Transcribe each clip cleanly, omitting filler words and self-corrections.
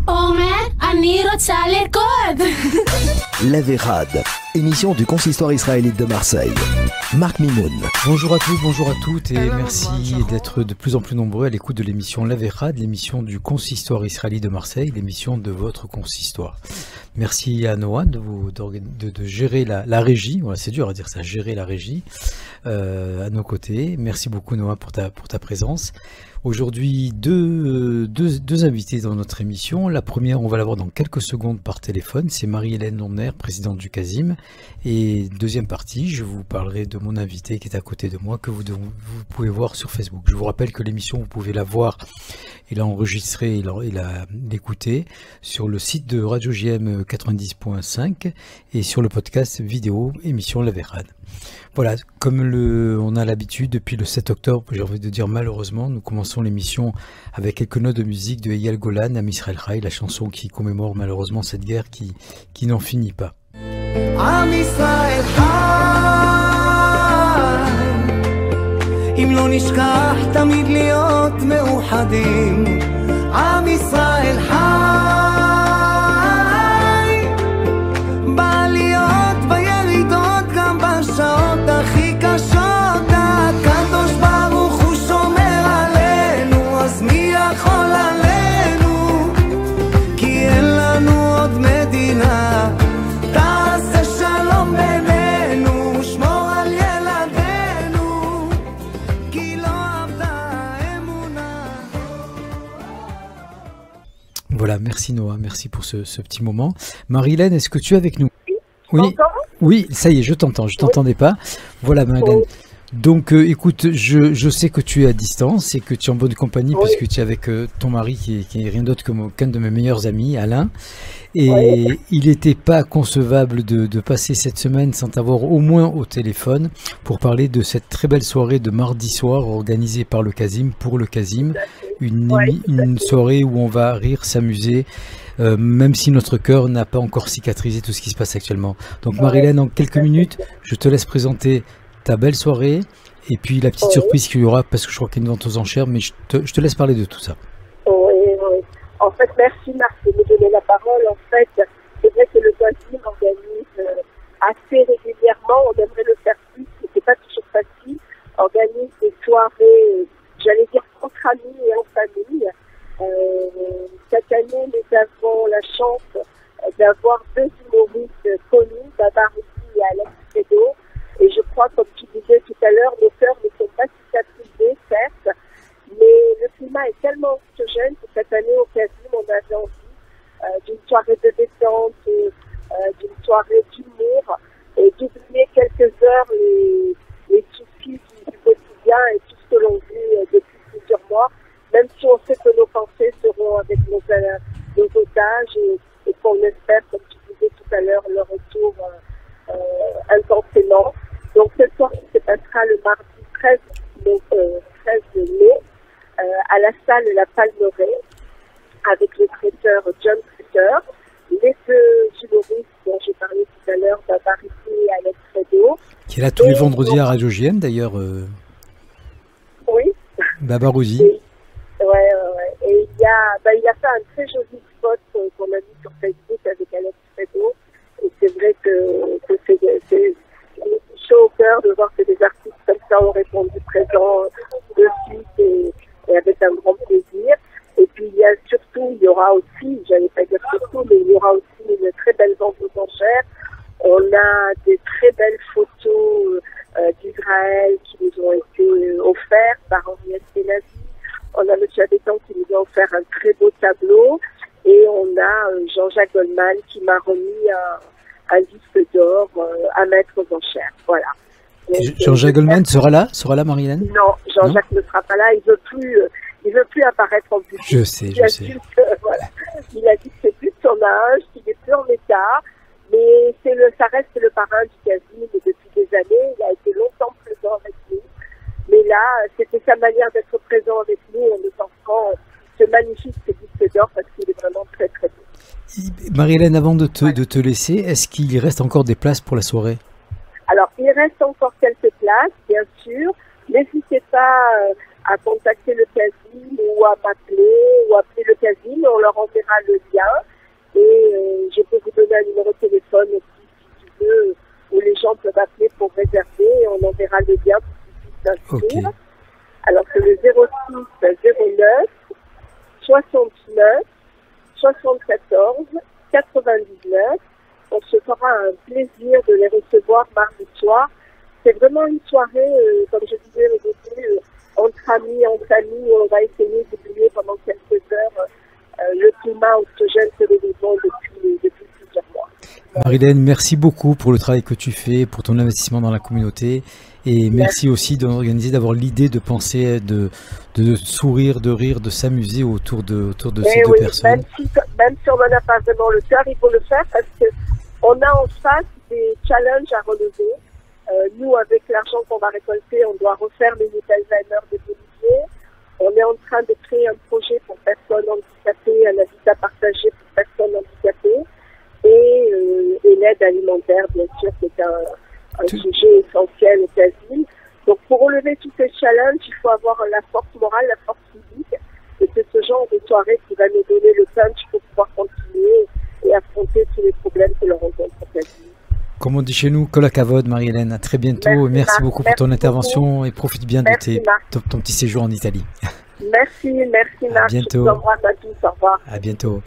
Omer, אני רוצה לרקוד. La Vérade, émission du consistoire israélite de Marseille. Marc Mimoun. Bonjour à tous, bonjour à toutes et merci d'être de plus en plus nombreux à l'écoute de l'émission La Vérade, l'émission du consistoire israélite de Marseille, l'émission de votre consistoire. Merci à Noah de gérer la régie, voilà, c'est dur à dire ça, gérer la régie à nos côtés. Merci beaucoup Noah pour ta présence. Aujourd'hui, deux invités dans notre émission. La première, on va l'avoir dans quelques secondes par téléphone. C'est Marie-Hélène Londner, présidente du CASIM. Et deuxième partie, je vous parlerai de mon invité qui est à côté de moi, que vous pouvez voir sur Facebook. Je vous rappelle que l'émission, vous pouvez la voir et l'enregistrer et l'écouter sur le site de Radio JM 90.5 et sur le podcast vidéo émission La Vérade. Voilà, comme on a l'habitude depuis le 7 octobre, j'ai envie de dire malheureusement, nous commençons l'émission avec quelques notes de musique de Eyal Golan, Am Israël Chai, la chanson qui commémore malheureusement cette guerre qui n'en finit pas. Am Israël Chai, אם לא נשכח תמיד להיות מאוחדים. עם ישראל חי, בעליות בירידות גם בשעות הכי קשות. הקדוש ברוך הוא שומר עלינו, אז מי יכול עלינו? כי אין לנו עוד מדינה. תעשה שלום בינינו, שמור על ילדינו, כי לא עבדה אמונה. Voilà, merci Noah, merci pour ce petit moment. Marie-Hélène, est-ce que tu es avec nous? Oui, Encore oui, ça y est, je t'entends, je t'entendais pas. Voilà Marie-Hélène. Donc écoute, je sais que tu es à distance et que tu es en bonne compagnie puisque tu es avec ton mari qui est rien d'autre qu'un de mes meilleurs amis, Alain. Et il n'était pas concevable de passer cette semaine sans t'avoir au moins au téléphone pour parler de cette très belle soirée de mardi soir organisée par le CASIM, pour le CASIM. Une soirée où on va rire, s'amuser, même si notre cœur n'a pas encore cicatrisé tout ce qui se passe actuellement. Donc Marie-Hélène, en quelques minutes, je te laisse présenter ta belle soirée et puis la petite surprise qu'il y aura, parce que je crois qu'il y a une vente aux enchères, mais je te laisse parler de tout ça. Oui. En fait, merci Marc de me donner la parole. En fait, c'est vrai que le CASIM organise assez régulièrement, on aimerait le faire plus, mais c'est pas toujours facile, organise des soirées, j'allais dire entre amis et en famille. Cette année, nous avons la chance d'avoir deux humoristes connus, Baba Roussi et Alex Fredo. Et je crois, comme tu disais tout à l'heure, nos cœurs ne sont pas cicatrisés, certes, mais le climat est tellement oxygène que cette année, au CASIM, on avait envie d'une soirée de détente, d'une soirée d'humour, et d'oublier quelques heures les soucis du quotidien et tout ce que l'on vit depuis plusieurs mois, même si on sait que nos pensées seront avec nos otages et qu'on espère, comme tu disais tout à l'heure, le retour intensément. Donc cette soirée se passera le mardi 13 mai à la salle La Palmeraie avec le traiteur John Traiteur, les deux humoristes dont j'ai parlé tout à l'heure, Baba Roussi et Alex Fredo. Qui est là tous les vendredis à Radio JM d'ailleurs. Oui. Baba Roussi. Ouais. Et il a fait un très joli spot qu'on a mis sur Facebook avec Alex Fredo. Et c'est vrai que c'est chaud au cœur de voir que des artistes comme ça ont répondu présent de suite et avec un grand plaisir. Et puis il y aura aussi, j'allais pas dire surtout, mais il y aura aussi une très belle vente aux enchères. On a des très belles photos d'Israël qui nous ont été offertes par Henriette Pénazi. On a M. Abétan qui nous a offert un très beau tableau. Et on a Jean-Jacques Goldman qui m'a remis un disque d'or à mettre aux enchères. Voilà. Donc, Jean-Jacques Goldman sera là, Marie-Hélène? Non, Jean-Jacques ne sera pas là. Il veut plus apparaître en public. Je sais. Voilà. Il a dit que c'est plus de son âge, qu'il est plus en état, mais ça reste le parrain du CASIM depuis des années. Il a été longtemps présent avec nous. Mais là, c'était sa manière d'être présent avec nous en nous offrant ce magnifique disque d'or parce qu'il est vraiment très très beau. Marie-Hélène, avant de te laisser, est-ce qu'il reste encore des places pour la soirée? Alors, il reste encore quelques places, bien sûr. N'hésitez pas à contacter le CASIM Casim ou à m'appeler ou appeler le Casim, on leur enverra le lien. Et je peux vous donner un numéro de téléphone aussi, si tu veux, où les gens peuvent appeler pour réserver et on enverra le lien pour qu'ils puissent s'inscrire. Alors c'est le 06 09 69 74 99. On se fera un plaisir de les recevoir mardi soir. C'est vraiment une soirée, comme je disais au début, entre amis, en famille, où on va essayer d'oublier pendant quelques heures le climat oxygène que nous vivons depuis plusieurs mois. Marie-Hélène, merci beaucoup pour le travail que tu fais, pour ton investissement dans la communauté. Et merci aussi d'organiser, d'avoir l'idée de penser, de sourire, de rire, de s'amuser autour de ces deux personnes. Même si on n'en a pas vraiment le cœur, il faut le faire parce qu'on a en face des challenges à relever. Nous, avec l'argent qu'on va récolter, on doit refaire les Alzheimer des policiers. On est en train de créer un projet pour personnes handicapées, un habitat partagé pour personnes handicapées et l'aide alimentaire, bien sûr, c'est un sujet essentiel au Casim. Donc, pour relever tous ces challenges, il faut avoir la force morale, la force physique. Et c'est ce genre de soirée qui va nous donner le punch pour pouvoir continuer et affronter tous les problèmes que l'on rencontre au Casim. Comme on dit chez nous, Kol Hakavod, Marie-Hélène. À très bientôt. Merci beaucoup pour ton intervention et profite bien de ton petit séjour en Italie. Merci Marc. À bientôt. Je vous embrasse à tous. Au revoir. À bientôt.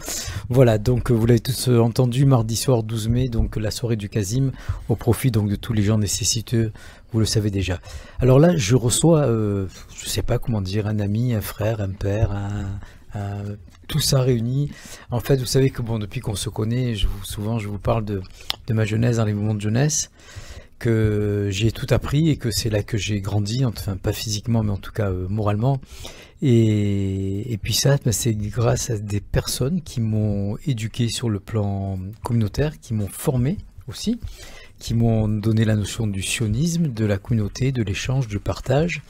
Voilà, donc vous l'avez tous entendu, mardi soir 12 mai, donc la soirée du Casim, au profit donc de tous les gens nécessiteux, vous le savez déjà. Alors là, je reçois, je sais pas comment dire, un ami, un frère, un père, tout ça réuni. En fait, vous savez que bon, depuis qu'on se connaît, souvent je vous parle de ma jeunesse dans les moments de jeunesse, que j'ai tout appris et que c'est là que j'ai grandi, enfin pas physiquement mais en tout cas moralement. Et puis ça, c'est grâce à des personnes qui m'ont éduqué sur le plan communautaire, qui m'ont formé aussi, qui m'ont donné la notion du sionisme, de la communauté, de l'échange, du partage.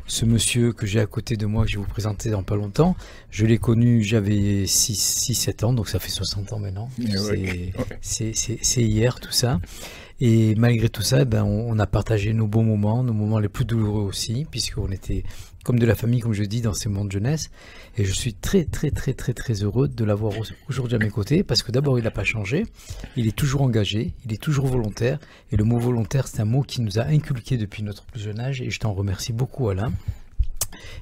Ce monsieur que j'ai à côté de moi, que je vais vous présenter dans pas longtemps, je l'ai connu, j'avais 6-7 ans, donc ça fait 60 ans maintenant. C'est hier tout ça. Et malgré tout ça, on a partagé nos bons moments les plus douloureux aussi, puisqu'on était comme de la famille, comme je dis, dans ces moments de jeunesse. Et je suis très heureux de l'avoir aujourd'hui à mes côtés, parce que d'abord, il n'a pas changé, il est toujours engagé, il est toujours volontaire. Et le mot volontaire, c'est un mot qui nous a inculqué depuis notre plus jeune âge, et je t'en remercie beaucoup, Alain.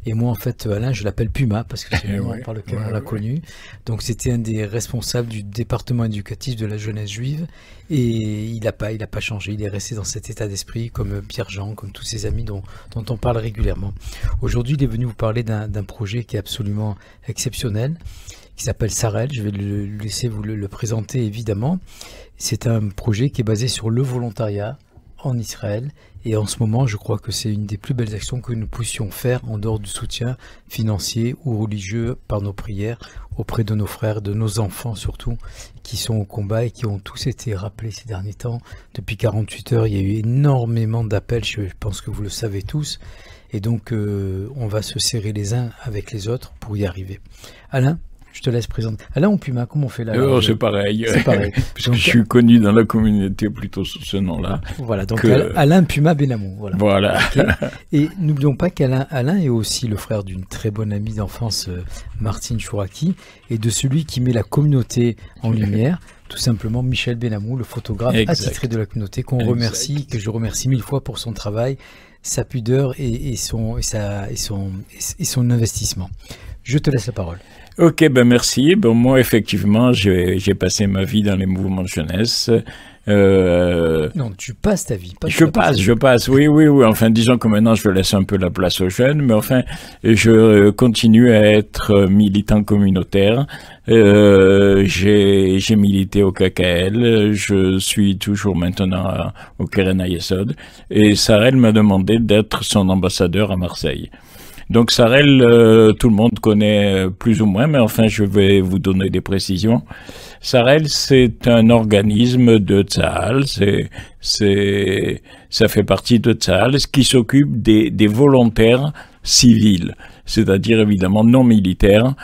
Et moi, en fait, Alain, je l'appelle Puma, parce que c'est le nom par lequel on l'a connu. Donc, c'était un des responsables du département éducatif de la jeunesse juive. Et il n'a pas changé. Il est resté dans cet état d'esprit, comme Pierre-Jean, comme tous ses amis dont on parle régulièrement. Aujourd'hui, il est venu vous parler d'un projet qui est absolument exceptionnel, qui s'appelle Sarel. Je vais le laisser vous le présenter, évidemment. C'est un projet qui est basé sur le volontariat en Israël. Et en ce moment, je crois que c'est une des plus belles actions que nous puissions faire en dehors du soutien financier ou religieux par nos prières auprès de nos frères, de nos enfants surtout, qui sont au combat et qui ont tous été rappelés ces derniers temps. Depuis 48 heures, il y a eu énormément d'appels, je pense que vous le savez tous. Et donc, on va se serrer les uns avec les autres pour y arriver. Alain, je te laisse présenter. Alain ou Puma, comment on fait là? C'est pareil. C'est pareil. Parce que je suis connu dans la communauté plutôt sous ce nom-là. Voilà, donc Alain Puma Benamou. Voilà. Okay. Et n'oublions pas qu'Alain est aussi le frère d'une très bonne amie d'enfance, Martine Chouraki, et de celui qui met la communauté en lumière, tout simplement Michel Benamou, le photographe attitré de la communauté, qu'on remercie, que je remercie 1000 fois pour son travail, sa pudeur et son investissement. Je te laisse la parole. Ok, merci. Moi, effectivement, j'ai passé ma vie dans les mouvements de jeunesse. Non, tu passes ta vie. Je passe. Oui. Enfin, disons que maintenant, je laisse un peu la place aux jeunes, mais enfin, je continue à être militant communautaire. J'ai milité au KKL. Je suis toujours maintenant au Keren Hayesod. Et Sarel m'a demandé d'être son ambassadeur à Marseille. Donc Sarel, tout le monde connaît plus ou moins, mais enfin je vais vous donner des précisions. Sarel, c'est un organisme de Tzahal, ça fait partie de Tzahal, qui s'occupe des volontaires civils, c'est-à-dire évidemment non militaires,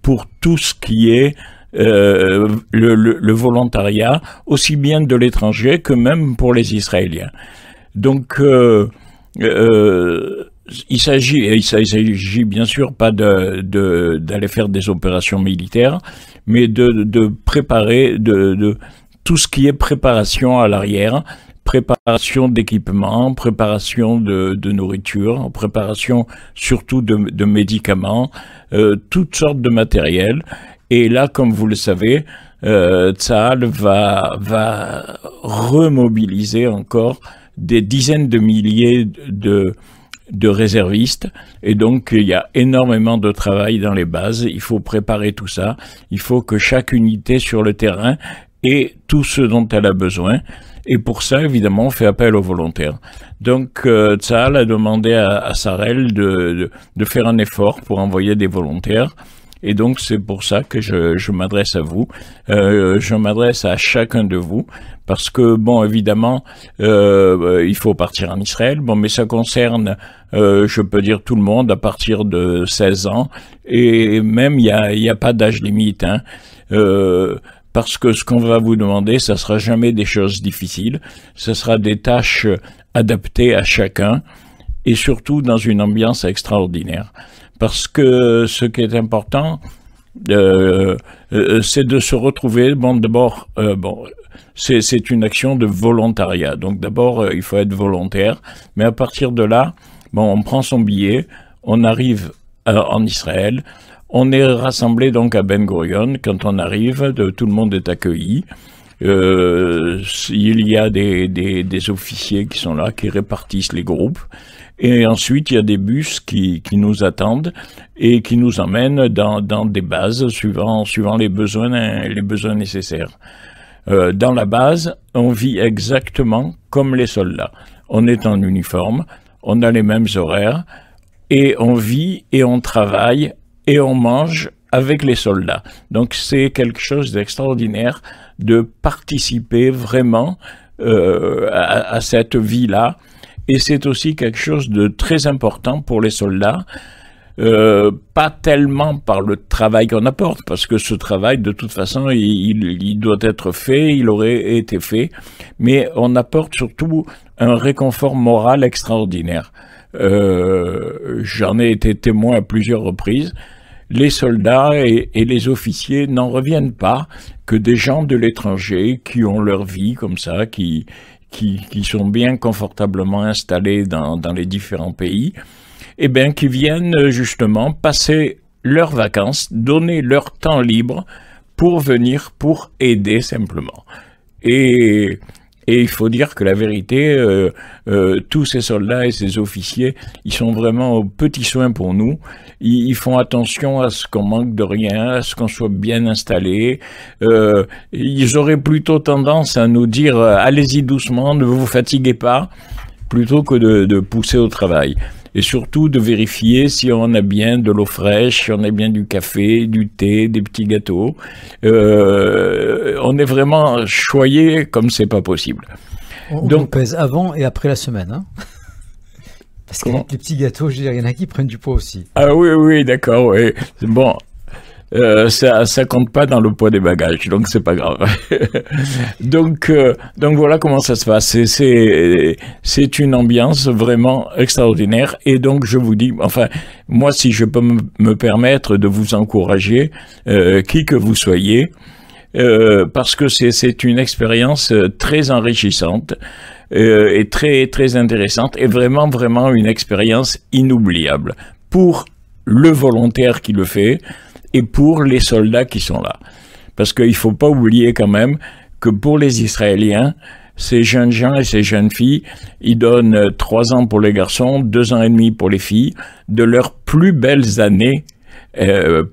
pour tout ce qui est le volontariat, aussi bien de l'étranger que même pour les Israéliens. Donc il s'agit bien sûr pas d'aller faire des opérations militaires, mais de préparer de tout ce qui est préparation à l'arrière, préparation d'équipements, préparation de nourriture, préparation surtout de médicaments, toutes sortes de matériel. Et là, comme vous le savez, Tsahal va remobiliser encore des dizaines de milliers de réservistes, et donc il y a énormément de travail dans les bases. Il faut préparer tout ça, il faut que chaque unité sur le terrain ait tout ce dont elle a besoin, et pour ça évidemment on fait appel aux volontaires. Donc Tsahal a demandé à Sarel de faire un effort pour envoyer des volontaires. Et donc, c'est pour ça que je m'adresse à vous, je m'adresse à chacun de vous, parce que, bon, évidemment, il faut partir en Israël, bon, mais ça concerne, je peux dire, tout le monde à partir de 16 ans, et même, il y a pas d'âge limite, hein, parce que ce qu'on va vous demander, ça sera jamais des choses difficiles, ça sera des tâches adaptées à chacun, et surtout dans une ambiance extraordinaire. Parce que ce qui est important, c'est de se retrouver. Bon, d'abord, c'est une action de volontariat. Donc d'abord, il faut être volontaire. Mais à partir de là, bon, on prend son billet, on arrive en Israël, on est rassemblé donc à Ben Gurion. Quand on arrive, tout le monde est accueilli. Il y a des officiers qui sont là, qui répartissent les groupes. Et ensuite, il y a des bus qui nous attendent et qui nous emmènent dans des bases suivant les besoins nécessaires. Dans la base, on vit exactement comme les soldats. On est en uniforme, on a les mêmes horaires, et on vit et on travaille et on mange avec les soldats. Donc c'est quelque chose d'extraordinaire de participer vraiment à cette vie-là. Et c'est aussi quelque chose de très important pour les soldats, pas tellement par le travail qu'on apporte, parce que ce travail, de toute façon, il doit être fait, il aurait été fait, mais on apporte surtout un réconfort moral extraordinaire. J'en ai été témoin à plusieurs reprises. Les soldats et les officiers n'en reviennent pas que des gens de l'étranger qui ont leur vie comme ça, qui sont bien confortablement installés dans les différents pays, et bien qui viennent justement passer leurs vacances, donner leur temps libre pour venir, pour aider simplement. Et il faut dire que la vérité, tous ces soldats et ces officiers, ils sont vraiment aux petits soins pour nous. Ils font attention à ce qu'on manque de rien, à ce qu'on soit bien installé. Ils auraient plutôt tendance à nous dire « allez-y doucement, ne vous fatiguez pas », plutôt que de pousser au travail. Et surtout de vérifier si on a bien de l'eau fraîche, si on a bien du café, du thé, des petits gâteaux. On est vraiment choyé comme c'est pas possible. Donc pèse avant et après la semaine, hein. Parce que les petits gâteaux, je veux dire, il y en a qui prennent du poids aussi. Ah oui, d'accord, oui. Bon, ça compte pas dans le poids des bagages, donc c'est pas grave. donc voilà comment ça se passe. C'est une ambiance vraiment extraordinaire, et donc je vous dis, enfin, moi, si je peux me permettre de vous encourager, qui que vous soyez, parce que c'est une expérience très enrichissante et très très intéressante, et vraiment une expérience inoubliable pour le volontaire qui le fait et pour les soldats qui sont là. Parce qu'il ne faut pas oublier quand même que pour les Israéliens, ces jeunes gens et ces jeunes filles, ils donnent 3 ans pour les garçons, 2 ans et demi pour les filles, de leurs plus belles années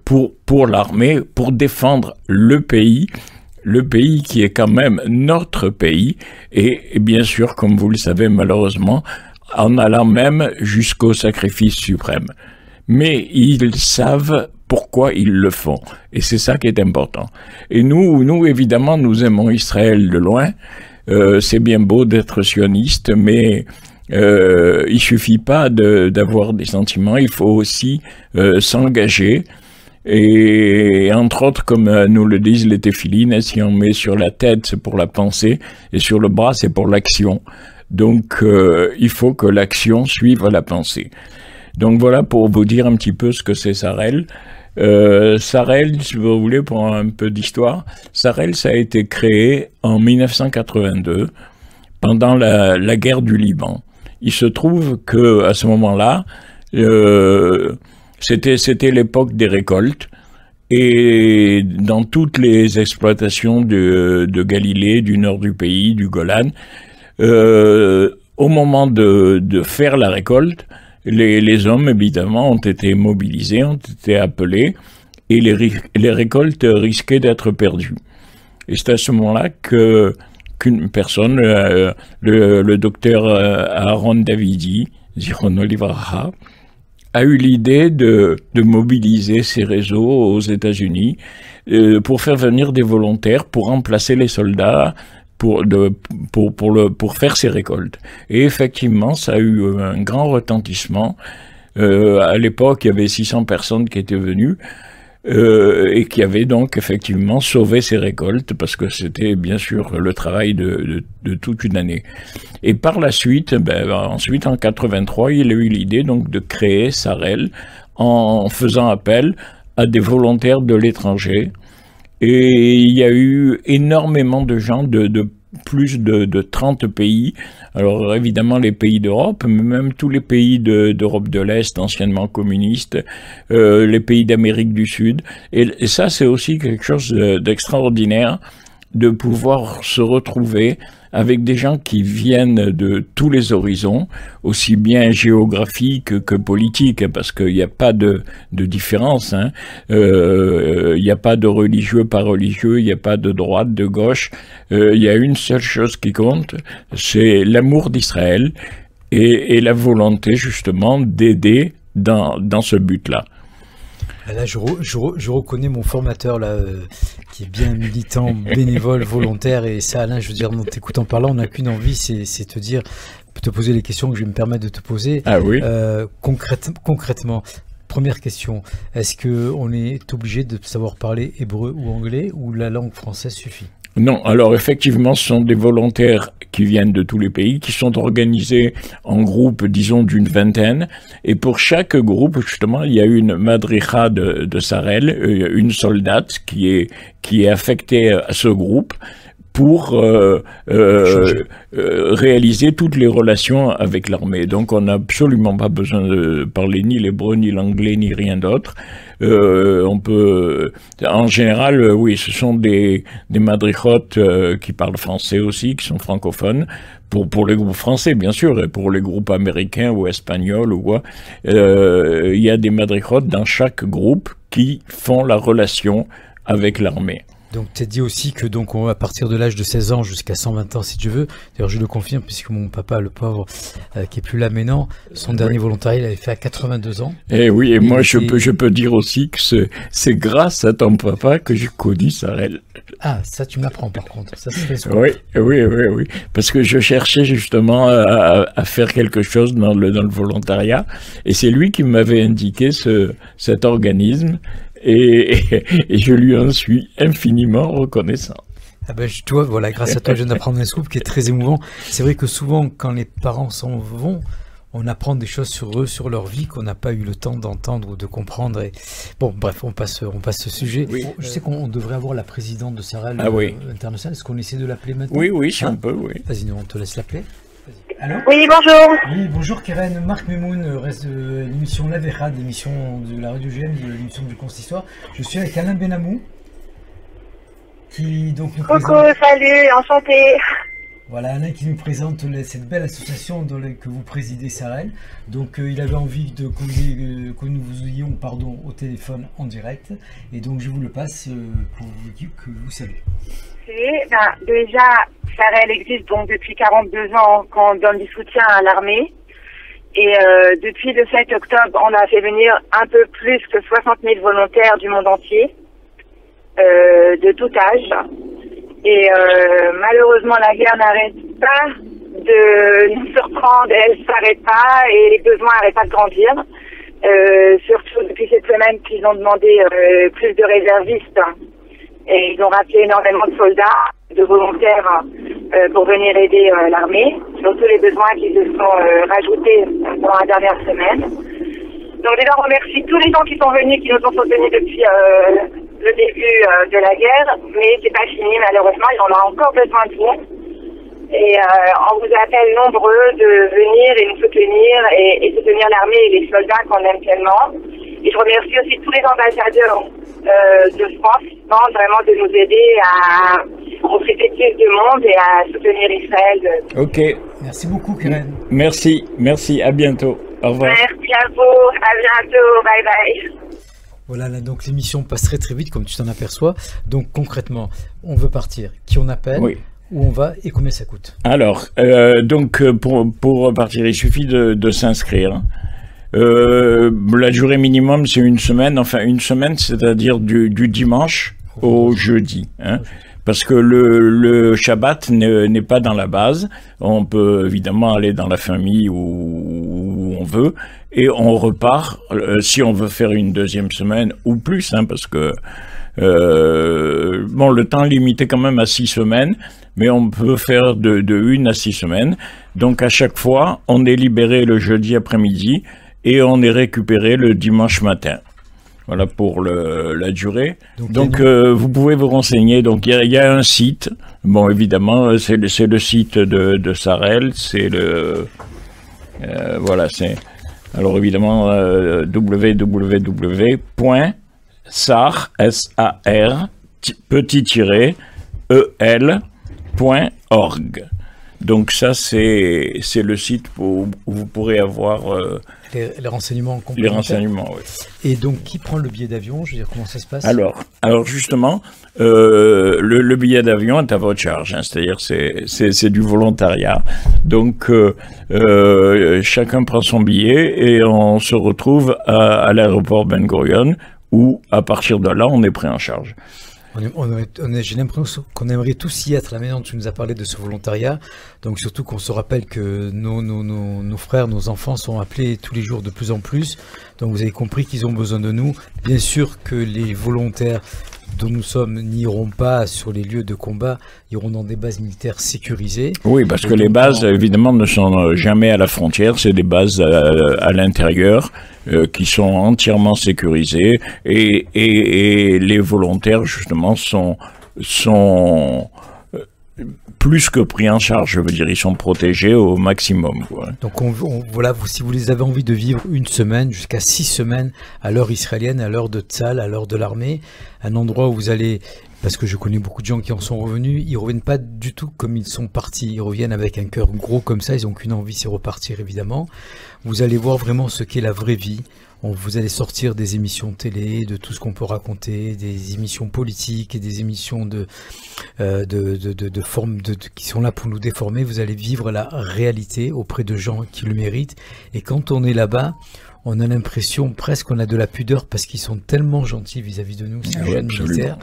pour l'armée, pour défendre le pays qui est quand même notre pays, et bien sûr, comme vous le savez malheureusement, en allant même jusqu'au sacrifice suprême. Mais ils savent pourquoi ils le font, et c'est ça qui est important. Et nous évidemment, nous aimons Israël de loin. C'est bien beau d'être sioniste, mais il suffit pas d'avoir des sentiments, il faut aussi s'engager. Et entre autres, comme nous le disent les téphilines, si on met sur la tête, c'est pour la pensée, et sur le bras, c'est pour l'action. Donc, il faut que l'action suive la pensée. Donc voilà pour vous dire un petit peu ce que c'est Sarel. Sarel, si vous voulez, pour un peu d'histoire, Sarel, ça a été créé en 1982 pendant la guerre du Liban. Il se trouve que à ce moment-là, c'était l'époque des récoltes. Et dans toutes les exploitations de Galilée, du nord du pays, du Golan, au moment de faire la récolte, les hommes, évidemment, ont été mobilisés, ont été appelés, et les récoltes risquaient d'être perdues. Et c'est à ce moment-là qu'une personne, le docteur Aaron Davidi, Zichrono Livracha, a eu l'idée de mobiliser ces réseaux aux États-Unis pour faire venir des volontaires pour remplacer les soldats pour faire ces récoltes. Et effectivement, ça a eu un grand retentissement. À l'époque, il y avait 600 personnes qui étaient venues et qui avaient donc effectivement sauvé ces récoltes parce que c'était bien sûr le travail de toute une année. Et par la suite, ensuite en 83, il a eu l'idée donc de créer Sarel en faisant appel à des volontaires de l'étranger. Et il y a eu énormément de gens de plus de 30 pays. Alors évidemment les pays d'Europe, mais même tous les pays d'Europe de l'Est, anciennement communistes, les pays d'Amérique du Sud. Et ça, c'est aussi quelque chose d'extraordinaire de pouvoir se retrouver avec des gens qui viennent de tous les horizons, aussi bien géographiques que politiques, parce qu'il n'y a pas de différence. Hein. Il n'y a pas de religieux, pas religieux, il n'y a pas de droite, de gauche. Il y a une seule chose qui compte, c'est l'amour d'Israël et la volonté justement d'aider dans ce but-là. Là, je reconnais mon formateur là, qui est bien militant, bénévole, volontaire, et ça, Alain, je veux dire, en t'écoutant parler, on n'a qu'une envie, c'est te poser les questions que je vais me permettre de te poser. Ah oui. Concrètement, première question, est-ce qu'on est obligé de savoir parler hébreu ou anglais, ou la langue française suffit ? Non, alors effectivement, ce sont des volontaires qui viennent de tous les pays, qui sont organisés en groupes, disons, d'une vingtaine. Et pour chaque groupe, justement, il y a une madricha de Sarel, une soldate qui est affectée à ce groupe pour réaliser toutes les relations avec l'armée. Donc on n'a absolument pas besoin de parler ni l'hébreu, ni l'anglais, ni rien d'autre. On peut, en général, oui, ce sont des madrichotes qui parlent français aussi, qui sont francophones, pour les groupes français, bien sûr, et pour les groupes américains ou espagnols ou quoi. Il y a des madrichotes dans chaque groupe qui font la relation avec l'armée. Donc tu as dit aussi que donc à partir de l'âge de 16 ans jusqu'à 120 ans si tu veux, d'ailleurs je le confirme puisque mon papa, le pauvre, qui est plus là maintenant, son dernier volontariat il avait fait à 82 ans. Et oui, et moi je peux dire aussi que c'est grâce à ton papa que j'ai connu Sarel. Ah, ça tu m'apprends par contre, ça se fait souvent. Oui, parce que je cherchais justement à faire quelque chose dans le volontariat, et c'est lui qui m'avait indiqué cet organisme. Et je lui en suis infiniment reconnaissant. Ah ben, tu vois, voilà, grâce à toi, je viens d'apprendre un scoop qui est très émouvant. C'est vrai que souvent, quand les parents s'en vont, on apprend des choses sur eux, sur leur vie, qu'on n'a pas eu le temps d'entendre ou de comprendre. Et... Bon, bref, on passe ce sujet. Oui. Je sais qu'on devrait avoir la présidente de Sarel internationale. Est-ce qu'on essaie de l'appeler maintenant ? Oui, si on peut, oui. Vas-y, on te laisse l'appeler. Allô ? Oui, bonjour. Oui, bonjour Keren, Marc Memoun, reste de l'émission L'Avéchad, l'émission de la radio GM, de l'émission du Consistoire. Je suis avec Alain Benamou, qui donc nous présente... Coucou, salut, enchanté. Voilà, Alain qui nous présente cette belle association que vous présidez, Sarel. Donc il avait envie que nous vous ayons au téléphone en direct. Et donc je vous le passe pour vous dire que vous savez. Déjà, Sarel existe donc depuis 42 ans qu'on donne du soutien à l'armée. Et depuis le 7 octobre, on a fait venir un peu plus que 60 000 volontaires du monde entier, de tout âge. Et malheureusement, la guerre n'arrête pas de nous surprendre, elle ne s'arrête pas et les besoins n'arrêtent pas de grandir. Surtout depuis cette semaine qu'ils ont demandé plus de réservistes. Et ils ont rappelé énormément de soldats, de volontaires pour venir aider l'armée, sur tous les besoins qui se sont rajoutés dans la dernière semaine. Donc déjà, on remercie tous les gens qui sont venus, qui nous ont soutenus depuis le début de la guerre, mais c'est pas fini malheureusement, et on a encore besoin de vous. Et on vous appelle nombreux de venir et nous soutenir et soutenir l'armée et les soldats qu'on aime tellement. Et je remercie aussi tous les ambassadeurs de France, vraiment de nous aider à traiter plus de monde et à soutenir Israël. Ok. Merci beaucoup, Keren. Merci, à bientôt. Au revoir. Merci à vous, à bientôt, bye bye. Voilà, là, donc l'émission passe très très vite, comme tu t'en aperçois. Donc concrètement, on veut partir. Qui on appelle? Oui. Où on va et combien ça coûte? Alors, donc pour partir, il suffit de s'inscrire. La durée minimum, c'est une semaine. Enfin, une semaine, c'est-à-dire du dimanche au jeudi. Hein, parce que le Shabbat n'est pas dans la base. On peut évidemment aller dans la famille où on veut. Et on repart, si on veut faire une deuxième semaine ou plus, hein, parce que bon, le temps est limité quand même à 6 semaines, mais on peut faire de 1 à 6 semaines. Donc à chaque fois, on est libéré le jeudi après-midi et on est récupéré le dimanche matin. Voilà pour la durée. Donc vous pouvez vous renseigner. Donc il y a un site. Bon, évidemment, c'est le site de Sarel. C'est le voilà, c'est alors évidemment www.sar.el.org. Donc ça, c'est le site où vous pourrez avoir les renseignements complémentaires. Les renseignements, oui. Et donc, qui prend le billet d'avion? Je veux dire, comment ça se passe? Alors justement, le billet d'avion est à votre charge. Hein, c'est-à-dire, c'est du volontariat. Donc, chacun prend son billet et on se retrouve à l'aéroport Ben Gurion, où, à partir de là, on est pris en charge. J'ai l'impression qu'on aimerait tous y être. La manière dont tu nous as parlé de ce volontariat, donc surtout qu'on se rappelle que nos frères, nos enfants sont appelés tous les jours de plus en plus. Donc vous avez compris qu'ils ont besoin de nous. Bien sûr que les volontaires dont nous sommes n'iront pas sur les lieux de combat, iront dans des bases militaires sécurisées. Oui, parce que les bases, évidemment, ne sont jamais à la frontière, c'est des bases à l'intérieur qui sont entièrement sécurisées et les volontaires, justement, sont plus que pris en charge, je veux dire, ils sont protégés au maximum, quoi. Donc voilà, si vous les avez envie de vivre une semaine, jusqu'à 6 semaines, à l'heure israélienne, à l'heure de Tzal, à l'heure de l'armée, un endroit où vous allez, parce que je connais beaucoup de gens qui en sont revenus, ils reviennent pas du tout comme ils sont partis, ils reviennent avec un cœur gros comme ça, ils n'ont qu'une envie, c'est repartir évidemment. Vous allez voir vraiment ce qu'est la vraie vie. Vous allez sortir des émissions télé, de tout ce qu'on peut raconter, des émissions politiques et des émissions qui sont là pour nous déformer. Vous allez vivre la réalité auprès de gens qui le méritent. Et quand on est là-bas, on a l'impression presque qu'on a de la pudeur parce qu'ils sont tellement gentils vis-à-vis de nous, ces jeunes militaires.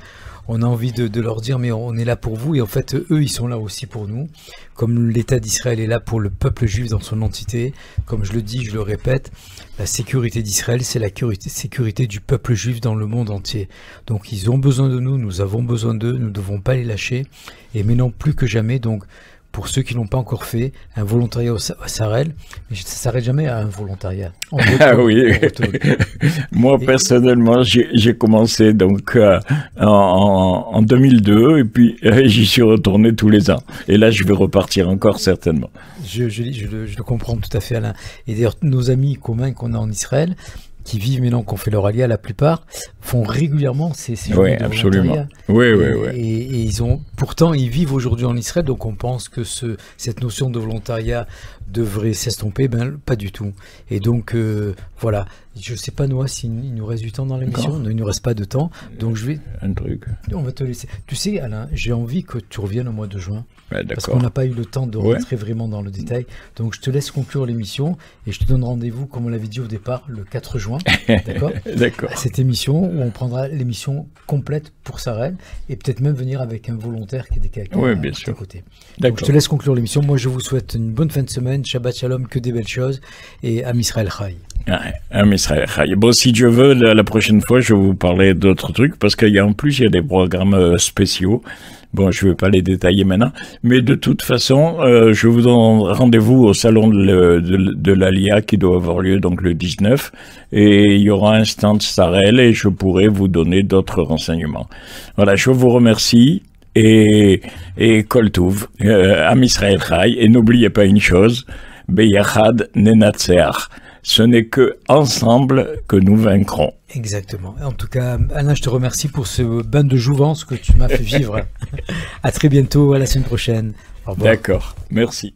On a envie de leur dire, mais on est là pour vous, et en fait, eux, ils sont là aussi pour nous. Comme l'État d'Israël est là pour le peuple juif dans son entité, comme je le dis, je le répète, la sécurité d'Israël, c'est la sécurité du peuple juif dans le monde entier. Donc, ils ont besoin de nous, nous avons besoin d'eux, nous ne devons pas les lâcher, et maintenant, plus que jamais, donc, pour ceux qui n'ont pas encore fait, un volontariat à Sarel, mais ça ne s'arrête jamais à un volontariat. Oui. Moi, personnellement, j'ai commencé donc en 2002 et puis j'y suis retourné tous les ans. Et là, je vais repartir encore certainement. Je le comprends tout à fait, Alain. Et d'ailleurs, nos amis communs qu'on a en Israël, qui vivent maintenant, qu'on fait leur alia, la plupart font régulièrement ces journées de volontariat. Oui. Et pourtant, ils vivent aujourd'hui en Israël, donc on pense que cette notion de volontariat devrait s'estomper, pas du tout. Et donc, voilà. Je ne sais pas, Noah, s'il nous reste du temps dans l'émission. Non, il ne nous reste pas de temps. Donc, on va te laisser. Tu sais, Alain, j'ai envie que tu reviennes au mois de juin. Ouais, parce qu'on n'a pas eu le temps de rentrer vraiment dans le détail. Donc, je te laisse conclure l'émission et je te donne rendez-vous, comme on l'avait dit au départ, le 4 juin. D'accord. D'accord. À cette émission où on prendra l'émission complète pour Sarel et peut-être même venir avec un volontaire qui est décalé à côté. Donc, je te laisse conclure l'émission. Moi, je vous souhaite une bonne fin de semaine. Shabbat Shalom, que des belles choses. Et Am Israël Chai. Am Israël. Israël. Bon, si Dieu veut, la prochaine fois, je vais vous parler d'autres trucs, parce qu'il y a en plus, il y a des programmes spéciaux. Bon, je ne vais pas les détailler maintenant, mais de toute façon, je vous donne rendez-vous au salon de l'Alia qui doit avoir lieu donc le 19, et il y aura un stand Sarel et je pourrai vous donner d'autres renseignements. Voilà, je vous remercie et Kol Tuv, Am Israël Chai, et n'oubliez pas une chose, Beyachad Nenatseach. Ce n'est que ensemble que nous vaincrons. Exactement. En tout cas, Alain, je te remercie pour ce bain de jouvence que tu m'as fait vivre. À très bientôt, à la semaine prochaine. Au revoir. D'accord, merci.